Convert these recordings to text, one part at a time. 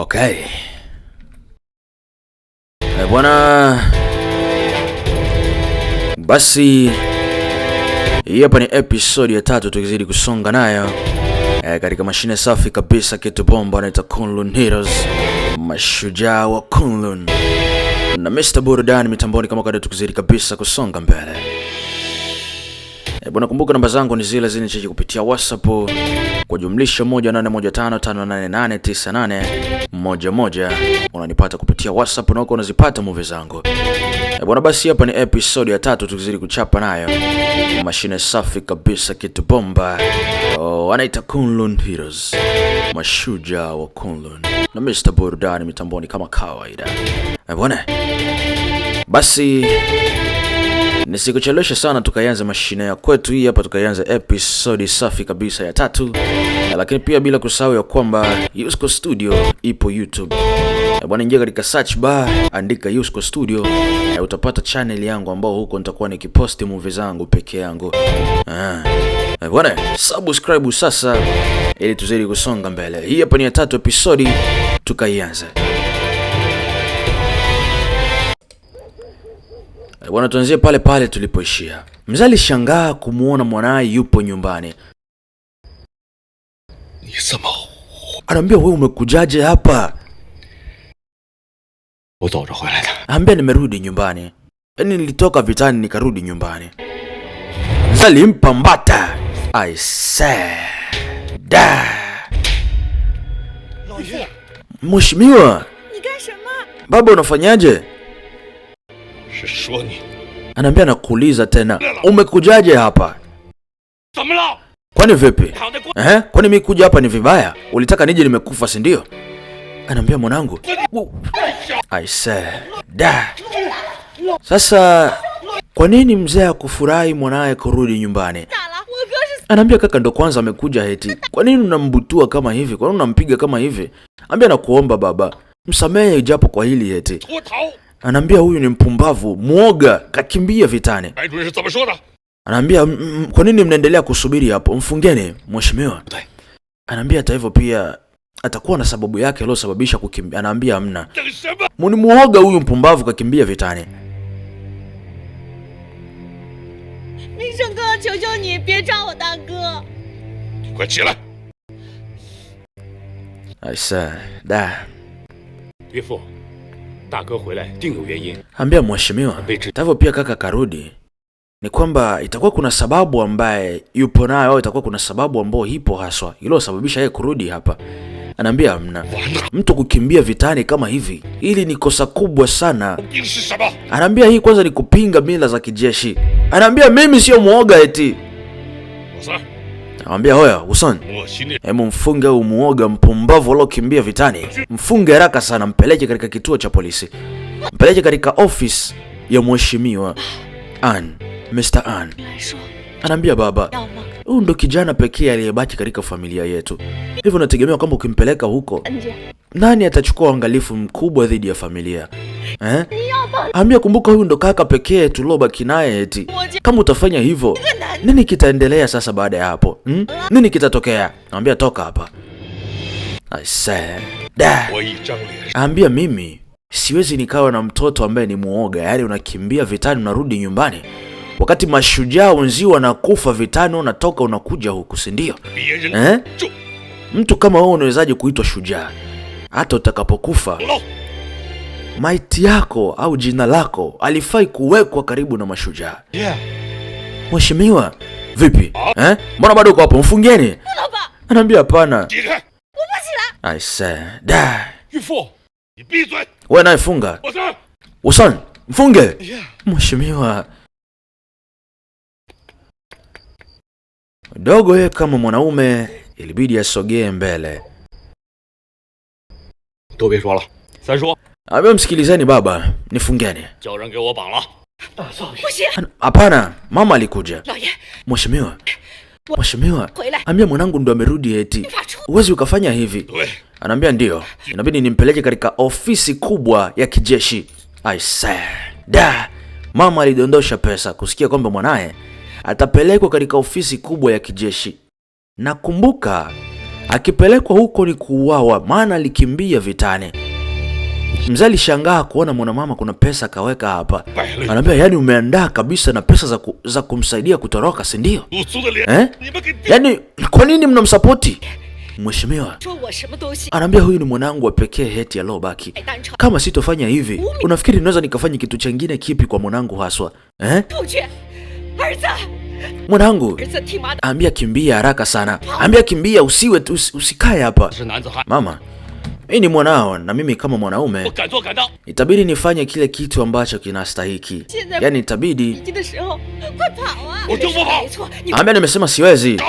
Okay. Bwana, basi hii hapa ni episode ya 3 tukizidi kusonga nayo katika mashine safi kabisa, kitu bomba anaita Kunlun Heroes, mashujaa wa Kunlun na Mr. Burudani mitamboni kama kada, tukizidi kabisa kusonga mbele. Bwana, kumbuka namba zangu ni zile zile cheki kupitia WhatsApp kwa jumlisha 1815589811. Unanipata kupitia WhatsApp na uko unazipata movie zangu. Bwana, basi hapa ni episode ya 3 tukizidi kuchapa nayo. Mashine safi kabisa, kitu bomba. Anaita Kunlun Heroes, mashujaa wa Kunlun na Mr. Burudani mitamboni kama kawaida. Bwana, basi nisikuchelewesha sana, tukaanza mashine ya kwetu hii hapa, tukaanza episode safi kabisa ya 3. Lakini pia bila kusahau ya kwamba Yusko Studio ipo YouTube. Bwana, ingia katika search bar, andika Yusko Studio, utapata channel yangu ambao huko nitakuwa nikiposti movie zangu peke yangu. Bwana, subscribe sasa ili tuzidi kusonga mbele. Hii hapa ni ya 3 episode, tukaianza. Bwana, tuanzie pale pale tulipoishia. Mzee alishangaa kumuona mwanae yupo nyumbani. Anambia, wewe umekujaje hapa? Anambia, nimerudi nyumbani. Yaani nilitoka vitani nikarudi nyumbani. Mzee alimpa mbata. I say da. Mheshimiwa, baba unafanyaje? Anambia, nakuuliza tena, umekujaje hapa? Kwani vipi? Kwani mimi kuja hapa ni vibaya? Ulitaka nije nimekufa, si ndio? Anambia, mwanangu. I say da. Sasa kwa nini mzee akufurahi mwanae kurudi nyumbani? Anambia, kaka ndo kwanza amekuja heti. Kwa nini unambutua kama hivi? Kwa nini unampiga kama hivi? Anambia, nakuomba baba, msamehe japo kwa hili heti. Anambia, huyu ni mpumbavu, muoga, kakimbia vitani. Anambia, kwa nini mnaendelea kusubiri hapo? Mfungeni mheshimiwa. Anambia, hata hivyo pia atakuwa na sababu yake iliyosababisha kukimbia. Anambia, hamna. Muni muoga huyu mpumbavu kakimbia vitani. Aisa, da. Ambia mheshimiwa, hivyo pia kaka karudi, ni kwamba itakuwa kuna sababu ambaye yupo nayo, au itakuwa kuna sababu ambayo hipo haswa iliyosababisha yeye kurudi hapa. Anaambia, hamna. Mtu kukimbia vitani kama hivi, hili ni kosa kubwa sana. Anaambia, hii kwanza ni kupinga mila za kijeshi. Anaambia, mimi sio muoga eti. Anambia, hoya Uson, hebu mfunge au muoga mpumbavu alokimbia vitani. Mfunge haraka sana, mpeleke katika kituo cha polisi. Mpeleke katika office ya mheshimiwa An, Mr. An. Anambia, baba, huyu ndo kijana pekee aliyebaki katika familia yetu. Hivyo nategemea kwamba ukimpeleka huko, nani atachukua uangalifu mkubwa dhidi ya familia? Ambia, kumbuka huyu ndo kaka pekee tulobaki naye eti. Kama utafanya hivyo, nini kitaendelea sasa baada ya hapo? Nini kitatokea? Ambia, toka hapa. I say, da. Ambia, mimi siwezi nikawa na mtoto ambaye ni muoga. Yaani unakimbia vitani unarudi nyumbani, wakati mashujaa wenzio wanakufa vitani, unatoka unakuja huku, si ndio? Mtu kama wewe unawezaje kuitwa shujaa? Hata utakapokufa maiti yako au jina lako alifai kuwekwa karibu na mashujaa. Mheshimiwa, vipi? Mbona bado uko hapo? Mfungeni. Anambia, hapana. I say, da. Wewe naye funga. Uson, mfunge. Mheshimiwa. Dogo yeye kama mwanaume ilibidi asogee mbele. Abia, msikilizeni baba, nifungeni. Hapana, mama alikuja. Mheshimiwa, ambia mwanangu ndo amerudi eti. Uwezi ukafanya hivi. Anambia, ndio, inabidi nimpeleke katika ofisi kubwa ya kijeshi. I say, da. Mama alidondosha pesa kusikia kwamba mwanae atapelekwa katika ofisi kubwa ya kijeshi. Nakumbuka akipelekwa huko ni kuuawa, maana alikimbia vitani. Mzee alishangaa kuona mwanamama kuna pesa kaweka hapa. Anambia, yani umeandaa kabisa na pesa za kumsaidia kutoroka, si ndio? Yani kwa nini mnamsapoti? Mheshimiwa anambia, huyu ni mwanangu wa pekee heti alobaki. Kama sitofanya hivi, unafikiri naweza nikafanya kitu chengine kipi kwa mwanangu haswa? Mwanangu, ambia kimbia haraka sana. Ambia kimbia, usikae hapa. Mama, mimi ni mwanao na mimi kama mwanaume itabidi nifanye kile kitu ambacho kinastahiki. Yani itabidi. Ambia nimesema siwezi.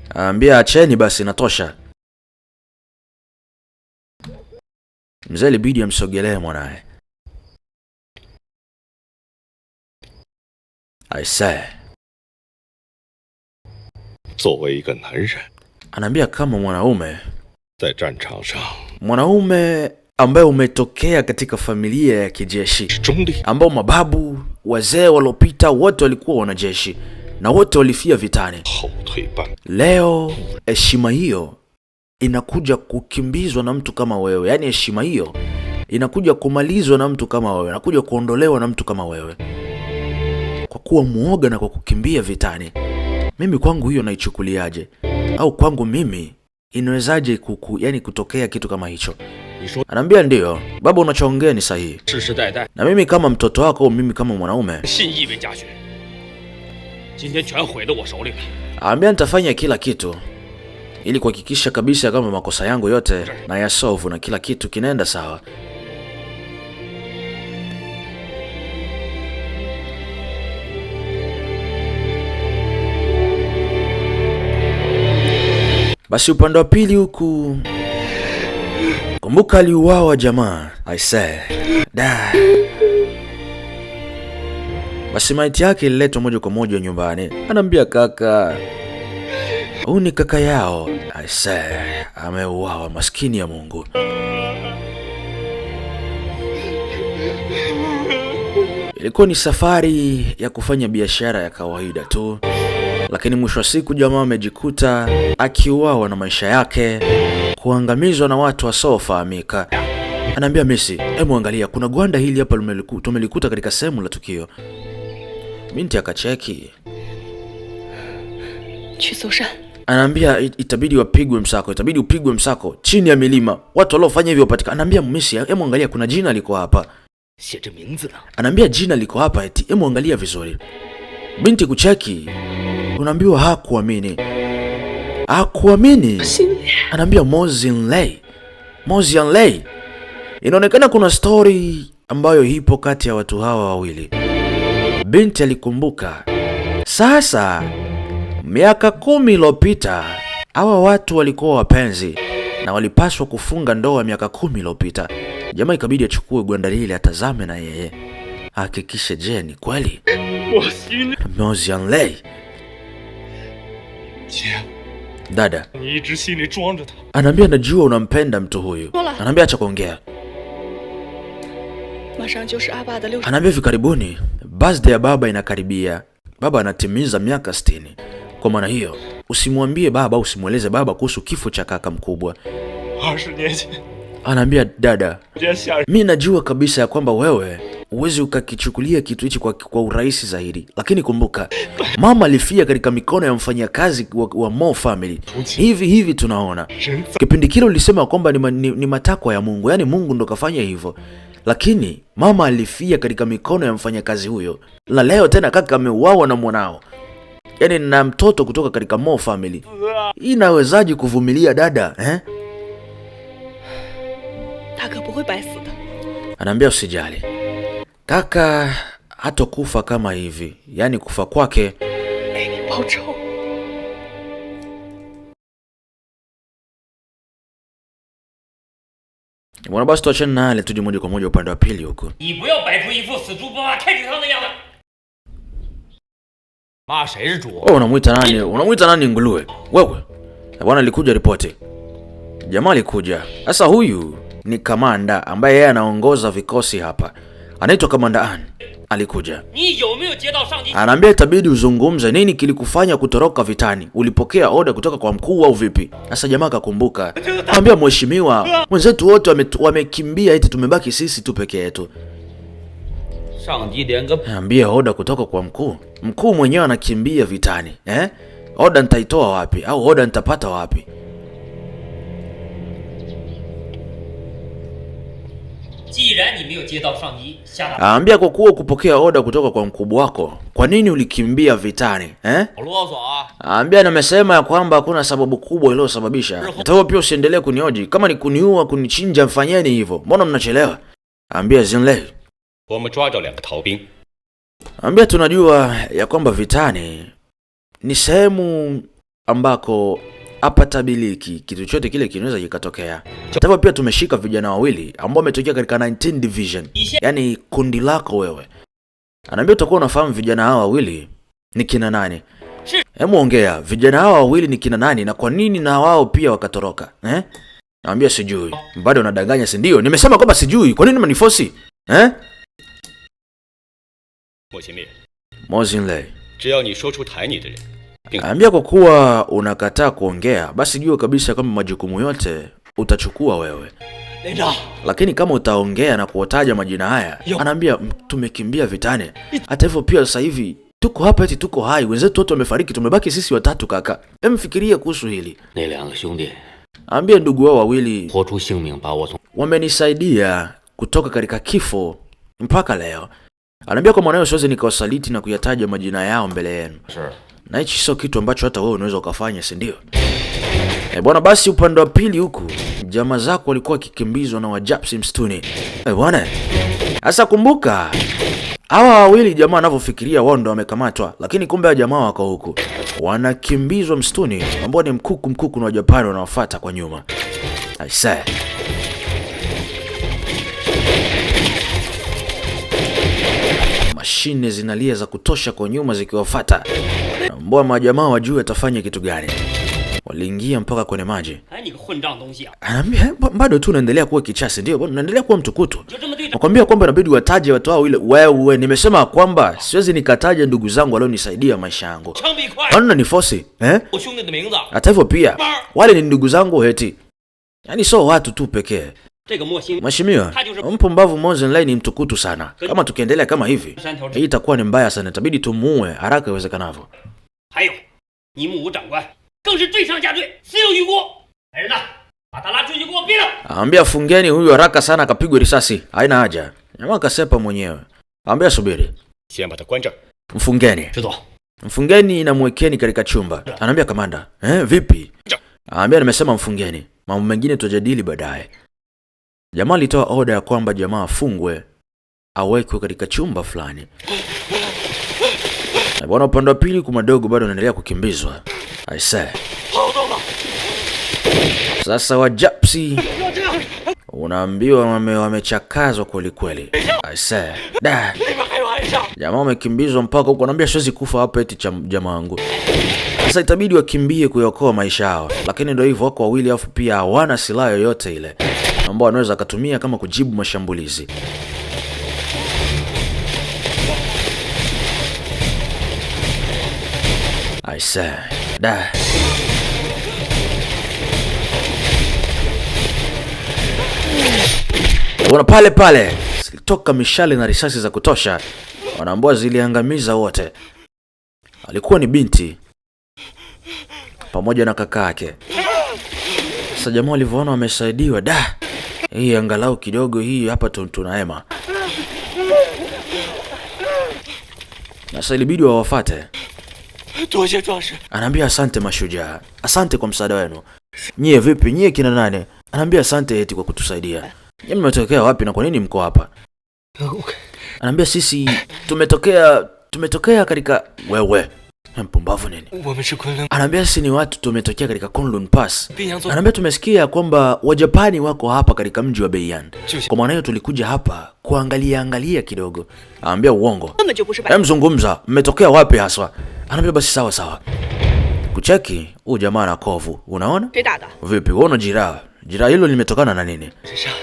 Ambia acheni basi, natosha. Mzee ilibidi amsogelee mwanae. I say, anaambia kama mwanaume, mwanaume ambaye umetokea katika familia ya kijeshi, ambao mababu wazee waliopita wote walikuwa wanajeshi na wote walifia vitani. Leo heshima hiyo inakuja kukimbizwa na mtu kama wewe. Yani heshima hiyo inakuja kumalizwa na mtu kama wewe, inakuja kuondolewa na mtu kama wewe, kwa kuwa muoga na kwa kukimbia vitani. Mimi kwangu hiyo naichukuliaje? Au kwangu mimi inawezaje yani kutokea kitu kama hicho? Anambia ndio baba, unachoongea ni sahihi, na mimi kama mtoto wako au mimi kama mwanaume, anambia nitafanya kila kitu ili kuhakikisha kabisa kama makosa yangu yote na ya solve na kila kitu kinaenda sawa. Basi upande wa pili huku, kumbuka aliuawa jamaa. I say, da. Basi maiti yake ililetwa moja kwa moja nyumbani. Anambia kaka, huyu ni kaka yao. I say, ameuawa, maskini ya Mungu. Ilikuwa ni safari ya kufanya biashara ya kawaida tu, lakini mwisho wa siku jamaa amejikuta akiuawa na maisha yake kuangamizwa na watu wasiofahamika. Anaambia Messi, hebu angalia, kuna gwanda hili hapa tumelikuta katika sehemu la tukio. Binti akacheki. Anaambia itabidi wapigwe msako, itabidi upigwe msako chini ya milima. Watu waliofanya hivyo wapatikana. Anaambia Messi, hebu angalia, kuna jina liko hapa. Anaambia jina liko hapa eti, hebu angalia vizuri. Binti kucheki. Unaambiwa hakuamini. Hakuamini. Anaambia Mozinlei. Mozinlei. Inaonekana kuna story ambayo ipo kati ya watu hawa wawili. Binti alikumbuka. Sasa miaka 10 iliyopita hawa watu walikuwa wapenzi na walipaswa kufunga ndoa miaka 10 iliyopita. Jamaa ikabidi achukue gwanda lile atazame na yeye hakikishe, je, ni kweli? Mozinlei. Dada, anaambia najua unampenda mtu huyu. Anaambia acha kuongea. Anaambia hivi karibuni birthday ya baba inakaribia. Baba anatimiza miaka 60. Kwa maana hiyo usimwambie baba, usimweleze baba kuhusu kifo cha kaka mkubwa. Anaambia dada, mimi najua kabisa ya kwamba wewe uwezi ukakichukulia kitu hichi kwa urahisi zaidi, lakini kumbuka mama alifia katika mikono ya mfanyakazi wa Mo family. Hivi tunaona kipindi kile ulisema kwamba ni matakwa ya Mungu, yani Mungu ndo kafanya hivyo, lakini mama alifia katika mikono ya mfanyakazi huyo, na leo tena kaka ameuawa na mwanao, yani na mtoto kutoka katika Mo family. Inawezaje kuvumilia dada, Anaambia usijali, kaka hatokufa kama hivi, yani kufa kwake bwana. Basi tuachane na hali, tuje moja kwa moja upande wa pili huko. Unamuita nani? Unamuita nani nguruwe? Wewe. Bwana alikuja ripoti. Jamaa alikuja. Sasa huyu ni kamanda ambaye yeye anaongoza vikosi hapa. Anaitwa Kamanda An. alikuja. Anaambia itabidi uzungumze, nini kilikufanya kutoroka vitani? Ulipokea oda kutoka kwa mkuu au vipi? Sasa jamaa akakumbuka. Anambia mheshimiwa, wenzetu wote wamekimbia, eti tumebaki sisi tu peke yetu. Anambia oda kutoka kwa mkuu? Mkuu mwenyewe anakimbia vitani, Oda nitaitoa wapi? Au oda nitapata wapi? Anambia kwa kuwa kupokea oda kutoka kwa mkubwa wako, kwa nini ulikimbia vitani, Anambia nimesema ya kwamba hakuna sababu kubwa iliyosababisha. Hata wewe pia usiendelee kunioji. Kama ni kuniua, kunichinja, mfanyeni hivyo. Mbona mnachelewa? Anambia Zinlei, anambia tunajua ya kwamba vitani ni sehemu ambako hapatabiliki, kitu chote kile kinaweza kikatokea. Hata hivyo pia tumeshika vijana wawili ambao wametokea katika 19 division, yani kundi lako wewe. Anaambia utakuwa unafahamu vijana hawa wawili ni kina nani? Hebu ongea, vijana hawa wawili ni kina nani na kwa nini na wao pia wakatoroka, Anaambia sijui. Bado unadanganya, si ndio? Nimesema kwamba sijui. Kwa nini mnifosi? Mo Zinlei, anaambia kwa kuwa unakataa kuongea, basi jua kabisa kama majukumu yote utachukua wewe. Lakini kama utaongea na kuotaja majina haya, anaambia anaambia vitani. Hata hivyo pia sasa hivi tuko hapa eti tuko hai, wenzetu wote wamefariki, tumebaki sisi watatu kaka. Fikiria kuhusu hili. Anaambia ndugu wao wawili wamenisaidia kutoka katika kifo mpaka leo. Anaambia kwa mwanae siwezi nikawasaliti na kuyataja majina yao mbele yenu. Na hichi sio kitu ambacho hata wewe unaweza ukafanya, si ndio? Bwana, basi upande wa pili huku jamaa zako walikuwa wakikimbizwa na Wajapsi msituni. Bwana, sasa kumbuka hawa wawili jamaa wanavyofikiria wao ndio wamekamatwa, lakini kumbe hao jamaa wako huku wanakimbizwa msituni, ambao ni mkuku na Wajapani wanawafuata kwa nyuma. Aisee, mashine zinalia za kutosha kwa nyuma zikiwafuata. Mbona majamaa wajue atafanya kitu gani? Waliingia mpaka kwenye maji. Anaambia bado tu unaendelea kuwa kichasi, ndio? Bado unaendelea kuwa mtukutu. Nakwambia kwamba inabidi wataje watu hao ile. Wewe nimesema kwamba siwezi nikataja ndugu zangu walionisaidia maisha yangu. Wana ni fosi, Hata hivyo pia wale ni ndugu zangu heti. Yaani sio watu tu pekee. Mheshimiwa, mpumbavu Mo Zinlei ni mtukutu sana. Kama tukiendelea kama hivi, hii itakuwa ni mbaya sana. Itabidi tumuue haraka iwezekanavyo. Anambia fungeni huyu haraka sana akapigwe risasi. Haina haja. Jamaa kasepa mwenyewe. Anambia subiri. Mfungeni. Mfungeni na mwekeni katika chumba. Anambia kamanda, vipi? Anambia nimesema mfungeni. Mambo mengine tutajadili baadaye. Jamaa alitoa oda ya kwamba jamaa afungwe, awekwe katika chumba fulani. Bwana, upande wa pili kumadogo bado anaendelea kukimbizwa. Aisee. Sasa Wajapsi unaambiwa wamechakazwa kweli kweli. Aisee. Jamaa wamekimbizwa mpaka huko, anaambia siwezi kufa hapa eti jamaa wangu. Sasa itabidi wakimbie kuokoa maisha yao. Lakini ndio hivyo, wako wawili afu pia hawana silaha yoyote ile ambao wanaweza kutumia kama kujibu mashambulizi. Aisee. Wana pale zilitoka mishale na risasi za kutosha. Wanaambua ziliangamiza wote. Alikuwa ni binti pamoja na kaka yake. Sasa jamaa walivyoona wamesaidiwa, hii angalau kidogo hii hapa tunahema. Sasa ilibidi wawafuate. Anaambia asante mashujaa. Asante kwa msaada wenu. Nyie vipi? Nyie kina nane? Anaambia asante eti kwa kutusaidia. Nyie mmetokea wapi na kwa nini mko hapa? Anaambia sisi tumetokea katika wewe. Mpumbavu nini? Anaambia sisi ni watu tumetokea katika Kunlun Pass. Anaambia tumesikia kwamba Wajapani wako hapa katika mji wa Beiyan. Kwa maana hiyo tulikuja hapa kuangalia kidogo. Anaambia uongo. Mzungumza, mmetokea wapi haswa? Anaambia basi sawa. Kucheki, huyu jamaa na kovu, unaona? Vipi, unaona jiraha? Jiraha hilo limetokana na nini?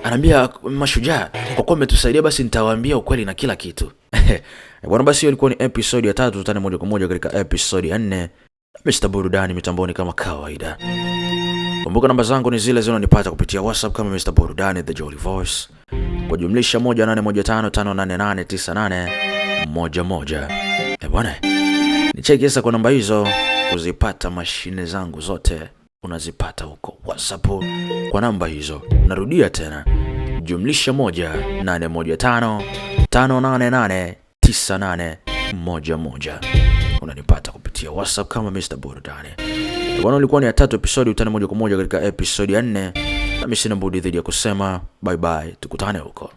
Anaambia mashujaa, kwa kuwa mmetusaidia basi nitawaambia ukweli na kila kitu. Bwana, basi hiyo ilikuwa ni episode ya 3. Tutane moja kwa moja katika episode ya 4. Mr. Burudani mitamboni kama kawaida. Kumbuka namba zangu ni zile zinazonipata kupitia WhatsApp kama Mr. Burudani the Jolly Voice, kwa jumlisha 1815589811. Bwana, nicheki sasa kwa namba hizo kuzipata mashine zangu zote unazipata huko WhatsApp kwa namba hizo. Narudia tena, jumlisha 1815589811. Unanipata kupitia WhatsApp kama Mr. Burudani. Bwana, ulikuwa ni ya 3 episode. Utane moja kwa moja katika episode ya 4. Na mimi sina budi dhidi ya kusema bye bye, tukutane huko.